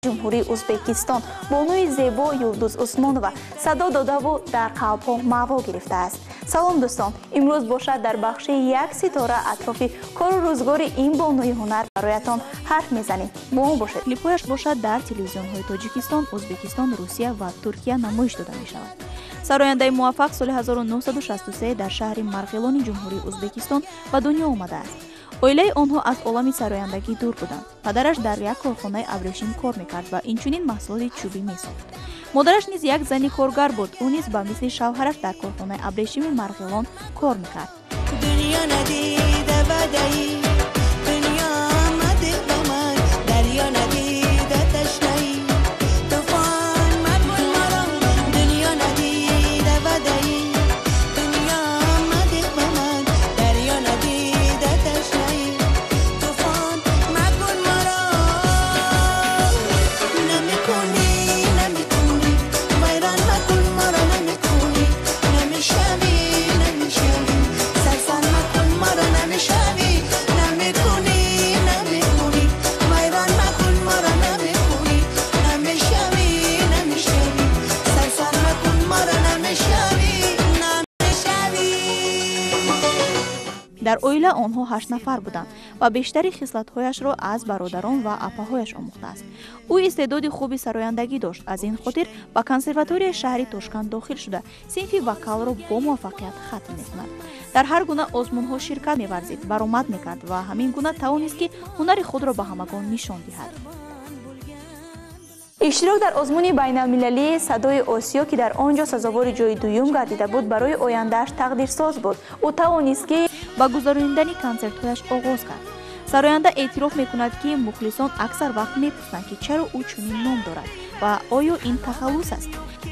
جمهوری ازبکستان بانوی زیبا یلدوز عثمانова صدا داده و در قلب‌ها مأوا گرفته است. سلام دوستان، امروز باشد در بخش یک ستاره اطراف کار و روزگار این بانوی هنر برایتان حرف میزنیم. با ما باشید. کلیپ‌هایش باشد در تلویزیون‌های تاجیکستان، ازبکستان، روسیه و ترکیه نمایش داده می‌شود. سراینده موفق سال 1963 در شهر مرغیلان جمهوری ازبکستان به دنیا آمده است. اویله آنها از عالم سرایندگی دور بودند. پدرش در یک کارخانه ابریشم کار میکرد و اینچنین محصولات چوبی میساخت. مادرش نیز یک زن کارگر بود. او نیز به مثل شوهرش در کارخانه ابریشم مرغیلان کار میکرد. در اویله آنها 8 نفر بودند و بیشتری خصلت‌هایش را از برادران و اپاهایش آموخته است. او استعداد خوبی سرایندگی داشت. از این خاطر به کنسرواتوری شهری تاشکند داخل شده صنف وکال را با موفقیت ختم می‌کند. در هر گونه آزمون‌ها شرکت می‌ورزید، برآمد می‌کرد و همین گونه توانست که هنر خود را به همگان نشان دهد. اشتراک در آزمون بین المللی صدای آسیا که در آنجا سزاوار جای دوم گردیده بود برای آینده‌اش تقدیرساز بود. او توانست که با گذراندن کنسرت‌هایش آغاز کرد. سراینده اعتراف می‌کند که مخلصان اکثر وقت می‌پرسند که چرا او چنین نام دارد و آیا این تخلص است.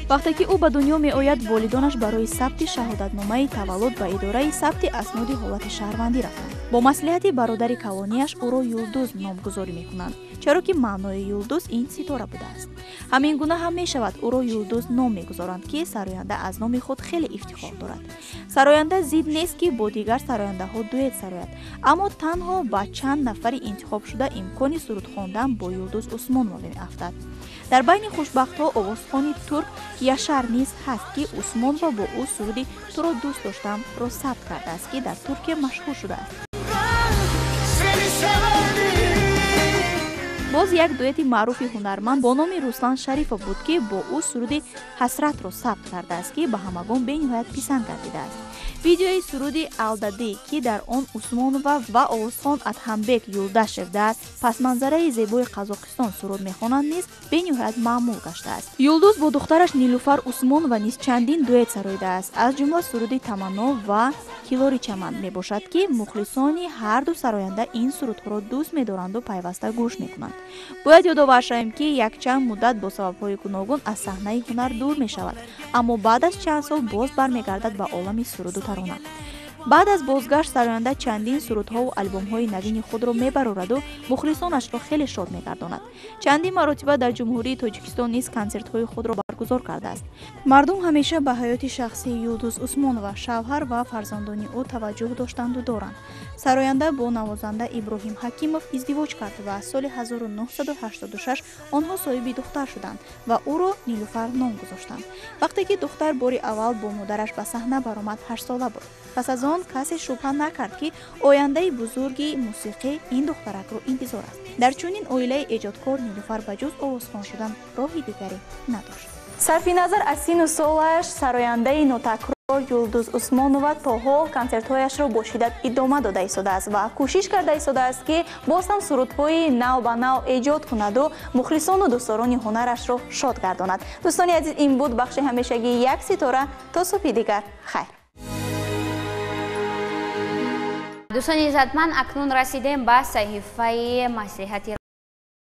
وقتی که او به دنیا می‌آید والدانش برای ثبت شهادتنامه تولد به اداره ثبت اسناد حالت شهروندی رفتند. با مصلحت برادر کلانیش او را یلدوز نامگذاری می‌کنند، چرا که معنای یلدوز این ستاره بوده است. همین گونه هم می‌شود او را یلدوز نام می‌گذارند که سراینده از نام خود خیلی افتخار دارد. سراینده ضد نیست که با دیگر سراینده‌ها دوئت سراید، اما تنها با چند نفر انتخاب شده امکان سرود خواندن با یلدوز عثمانова می‌افتد. در بین خوشبخت‌ها آوازخوان ترک یاشار نیز هست که عثمانова با او سرودی تو را دوست داشتم را ثبت کرده است که در ترکیه مشهور شده است. باز یک دوئت معروف هنرمند با نام روسلان شریفov بود که با او سرودی حسرت را ثبت کرده است که به همگان بین‌نهایت پسند گردیده است. ویدیوی سرودی الدادی که در آن عثمانова و آوازخوان ادهامبек یولداشев در پس منظره زیبای قزاقستان سرود می‌خوانند نیز بین‌نهایت معمول گشته است. یلدوز با دخترش نیلوفر عثمانова نیز چندین دوئت سراییده است. از جمله سرودی تمنا و کیلوری چمن میباشد که مخلصان هر دو سراینده این سرودها را دوست می‌دارند و پیوسته گوش می‌کنند. باید یادآور شویم که یک چند مدت با سبب‌های گوناگون از صحنه هنر دور می‌شود، اما بعد از چند سال باز برمیگردد به عالم سرود و ترانه. بعد از بازگشت سراینده چندین سرودها و آلبوم‌های نوین خود را میبرورد و مخلصانش را خیلی شاد می‌گرداند. چندین مرتبه در جمهوری تاجیکستان نیز کنسرت‌های خود را برگزار کرده است. مردم همیشه به حیات شخصی یلدوز عثمانова، شوهر و فرزندان او توجه داشتند و دارند. سراینده با نوازنده ابراهیم حکیمov ازدواج کرد و از سال 1986 آنها صاحب دختر شدند و او را نیلوفر نام گذاشتند. وقتی که دختر بار اول با مادرش به صحنه برآمد 8 ساله بود. پس از آن کسی شبهه نکرد که آینده بزرگی موسیقی این دخترک را انتظار است. در چنین اویله ایجادکار نیلوفر به جز آوازخوان شدن راهی دیگری نداشت. صرف نظر از سن و سالش سراینده نوتکرار یلدوز عثمانова تا حال کنسرت‌هایش را با شدت ادامه داده ایستاده است و کوشش کرده ایستاده است که باز هم سرودهای نو به نو ایجاد کند و مخلصان و دوستداران هنرش را شاد گرداند. دوستان عزیز، این بود بخش همیشگی یک ستاره. تا صبح دیگر خیر. دوستان عزیزمند، اکنون رسیدیم به صحیفه مصلحتی